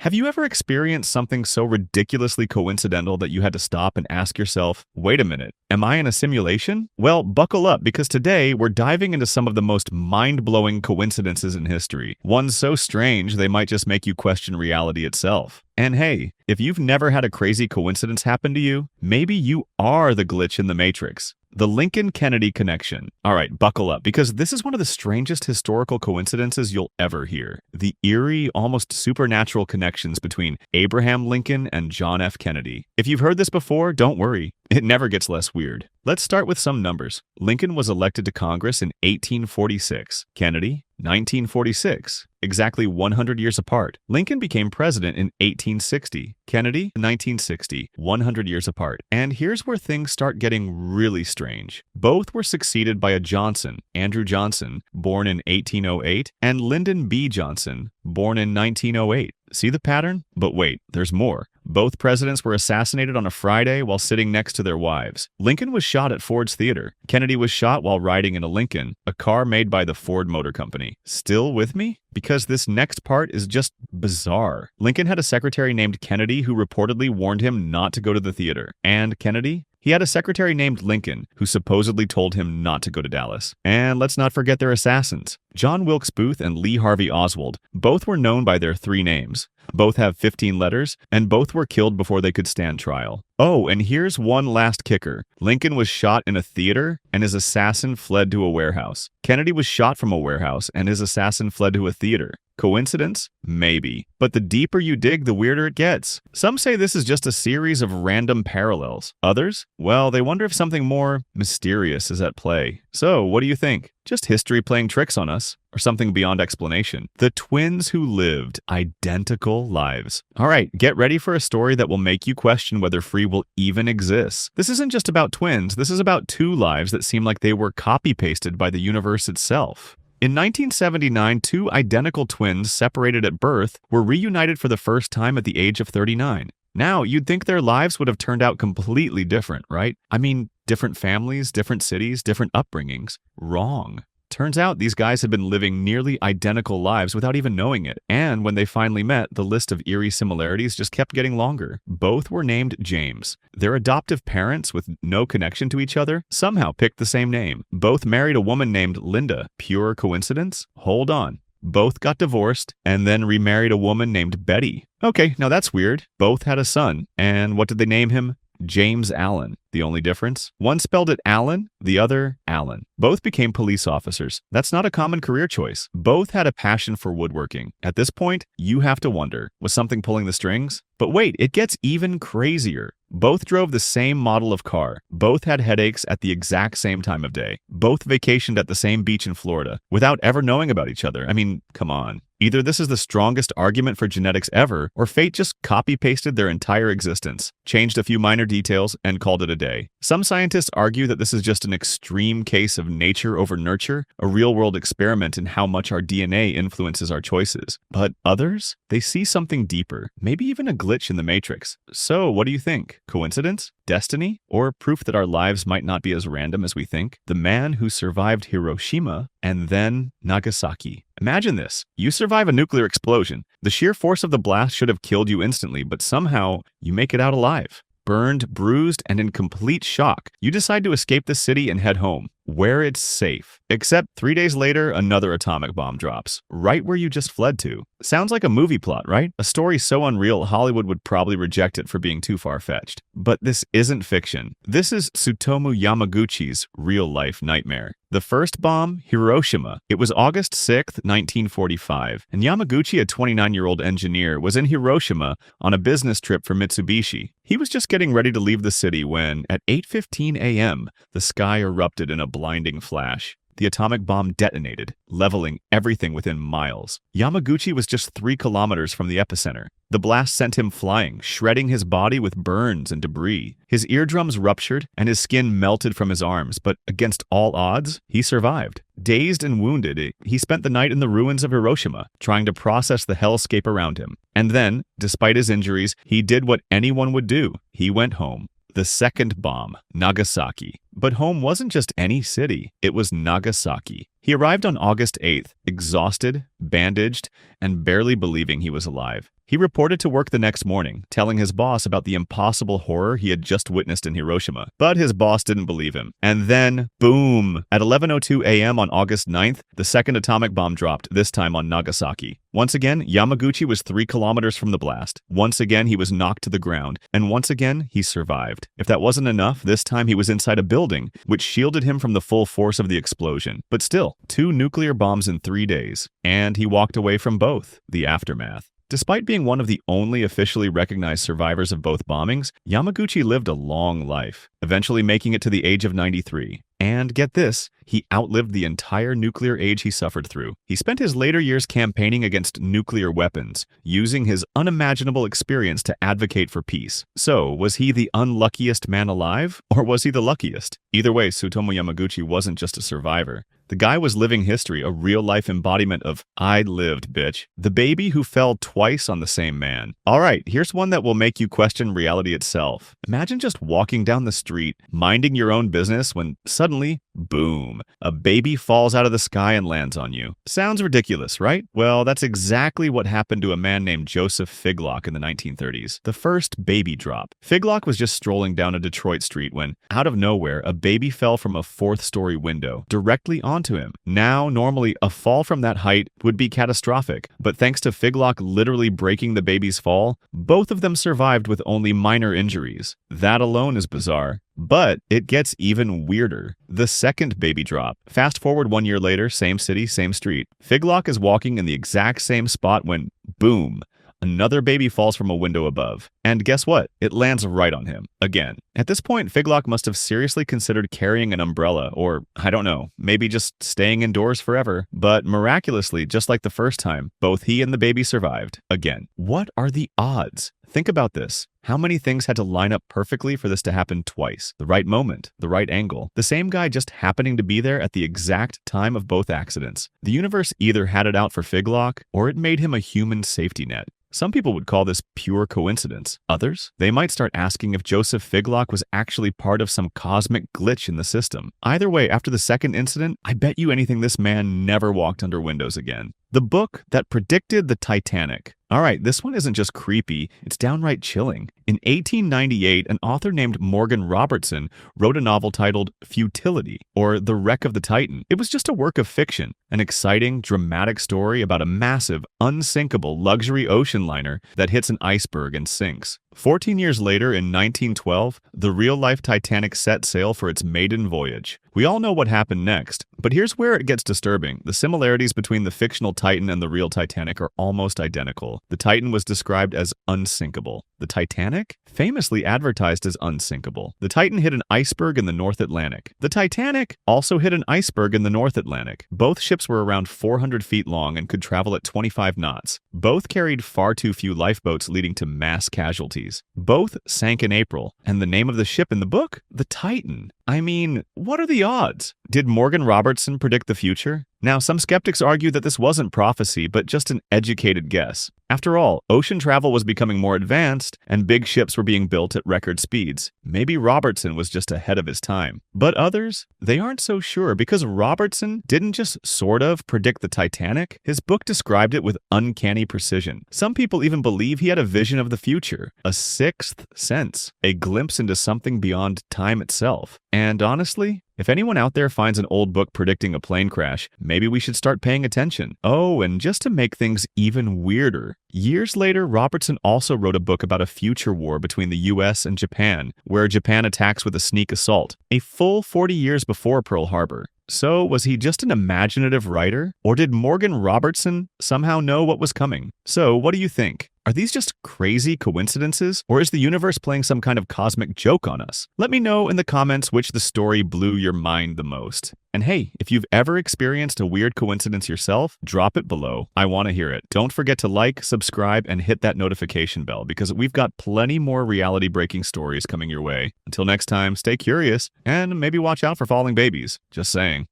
Have you ever experienced something so ridiculously coincidental that you had to stop and ask yourself, wait a minute, am I in a simulation? Well, buckle up because today we're diving into some of the most mind-blowing coincidences in history. Ones so strange they might just make you question reality itself. And hey, if you've never had a crazy coincidence happen to you, maybe you are the glitch in the Matrix. The Lincoln-Kennedy connection. All right, buckle up, because this is one of the strangest historical coincidences you'll ever hear. The eerie, almost supernatural connections between Abraham Lincoln and John F. Kennedy. If you've heard this before, don't worry. It never gets less weird. Let's start with some numbers. Lincoln was elected to Congress in 1846. Kennedy, 1946. Exactly 100 years apart. Lincoln became president in 1860. Kennedy, 1960. 100 years apart. And here's where things start getting really strange. Both were succeeded by a Johnson, Andrew Johnson, born in 1808, and Lyndon B. Johnson, born in 1908. See the pattern? But wait, there's more. Both presidents were assassinated on a Friday while sitting next to their wives. Lincoln was shot at Ford's Theater. Kennedy was shot while riding in a Lincoln, a car made by the Ford Motor Company. Still with me? Because this next part is just bizarre. Lincoln had a secretary named Kennedy who reportedly warned him not to go to the theater. And Kennedy? He had a secretary named Lincoln who supposedly told him not to go to Dallas. And let's not forget their assassins. John Wilkes Booth and Lee Harvey Oswald. Both were known by their 3 names. Both have 15 letters, and both were killed before they could stand trial. Oh, and here's one last kicker. Lincoln was shot in a theater, and his assassin fled to a warehouse. Kennedy was shot from a warehouse, and his assassin fled to a theater. Coincidence? Maybe. But the deeper you dig, the weirder it gets. Some say this is just a series of random parallels. Others? Well, they wonder if something more mysterious is at play. So, what do you think? Just history playing tricks on us? Or something beyond explanation? The twins who lived identical lives. All right, get ready for a story that will make you question whether free will even exists. This isn't just about twins, this is about 2 lives that seem like they were copy-pasted by the universe itself. In 1979, 2 identical twins separated at birth were reunited for the first time at the age of 39. Now, you'd think their lives would have turned out completely different, right? I mean, different families, different cities, different upbringings. Wrong. Turns out these guys had been living nearly identical lives without even knowing it. And when they finally met, the list of eerie similarities just kept getting longer. Both were named James. Their adoptive parents, with no connection to each other, somehow picked the same name. Both married a woman named Linda. Pure coincidence? Hold on. Both got divorced and then remarried a woman named Betty. Okay, now that's weird. Both had a son. And what did they name him? James Allen. The only difference? One spelled it Allen, the other Allen. Both became police officers. That's not a common career choice. Both had a passion for woodworking. At this point, you have to wonder, was something pulling the strings? But wait, it gets even crazier. Both drove the same model of car. Both had headaches at the exact same time of day. Both vacationed at the same beach in Florida without ever knowing about each other. I mean, come on. Either this is the strongest argument for genetics ever, or fate just copy-pasted their entire existence, changed a few minor details, and called it a day. Some scientists argue that this is just an extreme case of nature over nurture, a real-world experiment in how much our DNA influences our choices. But others? They see something deeper, maybe even a glitch in the Matrix. So, what do you think? Coincidence? Destiny? Or proof that our lives might not be as random as we think? The man who survived Hiroshima and then Nagasaki. Imagine this. You survive a nuclear explosion. The sheer force of the blast should have killed you instantly, but somehow you make it out alive. Burned, bruised, and in complete shock, you decide to escape the city and head home, where it's safe. Except 3 days later, another atomic bomb drops, right where you just fled to. Sounds like a movie plot, right? A story so unreal, Hollywood would probably reject it for being too far-fetched. But this isn't fiction. This is Tsutomu Yamaguchi's real-life nightmare. The first bomb, Hiroshima. It was August 6th, 1945, and Yamaguchi, a 29-year-old engineer, was in Hiroshima on a business trip for Mitsubishi. He was just getting ready to leave the city when, at 8:15 a.m., the sky erupted in a blinding flash. The atomic bomb detonated, leveling everything within miles. Yamaguchi was just 3 kilometers from the epicenter. The blast sent him flying, shredding his body with burns and debris. His eardrums ruptured, and his skin melted from his arms, but against all odds, he survived. Dazed and wounded, he spent the night in the ruins of Hiroshima, trying to process the hellscape around him. And then, despite his injuries, he did what anyone would do. He went home. The second bomb, Nagasaki. But home wasn't just any city, it was Nagasaki. He arrived on August 8th, exhausted, bandaged, and barely believing he was alive. He reported to work the next morning, telling his boss about the impossible horror he had just witnessed in Hiroshima. But his boss didn't believe him. And then, boom! At 11:02 a.m. on August 9th, the second atomic bomb dropped, this time on Nagasaki. Once again, Yamaguchi was 3 kilometers from the blast. Once again, he was knocked to the ground. And once again, he survived. If that wasn't enough, this time he was inside a building, which shielded him from the full force of the explosion. But still, 2 nuclear bombs in 3 days. And he walked away from both. The aftermath. Despite being one of the only officially recognized survivors of both bombings, Yamaguchi lived a long life, eventually making it to the age of 93. And get this, he outlived the entire nuclear age he suffered through. He spent his later years campaigning against nuclear weapons, using his unimaginable experience to advocate for peace. So, was he the unluckiest man alive, or was he the luckiest? Either way, Tsutomu Yamaguchi wasn't just a survivor. The guy was living history, a real-life embodiment of, I lived, bitch. The baby who fell twice on the same man. Alright, here's one that will make you question reality itself. Imagine just walking down the street, minding your own business, when suddenly, boom, a baby falls out of the sky and lands on you. Sounds ridiculous, right? Well, that's exactly what happened to a man named Joseph Figlock in the 1930s. The first baby drop. Figlock was just strolling down a Detroit street when, out of nowhere, a baby fell from a 4th-story window, directly onto him. Now, normally, a fall from that height would be catastrophic, but thanks to Figlock literally breaking the baby's fall, both of them survived with only minor injuries. That alone is bizarre. But it gets even weirder. The second baby drop. Fast forward 1 year later, same city, same street. Figlock is walking in the exact same spot when, boom, another baby falls from a window above. And guess what? It lands right on him. Again. At this point, Figlock must have seriously considered carrying an umbrella, or, I don't know, maybe just staying indoors forever. But miraculously, just like the first time, both he and the baby survived. Again. What are the odds? Think about this. How many things had to line up perfectly for this to happen twice? The right moment, the right angle. The same guy just happening to be there at the exact time of both accidents. The universe either had it out for Figlock, or it made him a human safety net. Some people would call this pure coincidence. Others, they might start asking if Joseph Figlock was actually part of some cosmic glitch in the system. Either way, after the second incident, I bet you anything this man never walked under windows again. The book that predicted the Titanic. Alright, this one isn't just creepy, it's downright chilling. In 1898, an author named Morgan Robertson wrote a novel titled Futility, or The Wreck of the Titan. It was just a work of fiction, an exciting, dramatic story about a massive, unsinkable luxury ocean liner that hits an iceberg and sinks. 14 years later, in 1912, the real-life Titanic set sail for its maiden voyage. We all know what happened next, but here's where it gets disturbing. The similarities between the fictional Titan and the real Titanic are almost identical. The Titan was described as unsinkable. The Titanic? Famously advertised as unsinkable. The Titan hit an iceberg in the North Atlantic. The Titanic also hit an iceberg in the North Atlantic. Both ships were around 400 feet long and could travel at 25 knots. Both carried far too few lifeboats, leading to mass casualties. Both sank in April. And the name of the ship in the book? The Titan. I mean, what are the odds? Did Morgan Robertson predict the future? Now, some skeptics argue that this wasn't prophecy, but just an educated guess. After all, ocean travel was becoming more advanced, and big ships were being built at record speeds. Maybe Robertson was just ahead of his time. But others, they aren't so sure, because Robertson didn't just sort of predict the Titanic. His book described it with uncanny precision. Some people even believe he had a vision of the future, a sixth sense, a glimpse into something beyond time itself. And honestly, if anyone out there finds an old book predicting a plane crash, maybe we should start paying attention. Oh, and just to make things even weirder, years later, Robertson also wrote a book about a future war between the US and Japan, where Japan attacks with a sneak assault, a full 40 years before Pearl Harbor. So, was he just an imaginative writer? Or did Morgan Robertson somehow know what was coming? So, what do you think? Are these just crazy coincidences? Or is the universe playing some kind of cosmic joke on us? Let me know in the comments which the story blew your mind the most. And hey, if you've ever experienced a weird coincidence yourself, drop it below. I want to hear it. Don't forget to like, subscribe, and hit that notification bell, because we've got plenty more reality-breaking stories coming your way. Until next time, stay curious, and maybe watch out for falling babies. Just saying.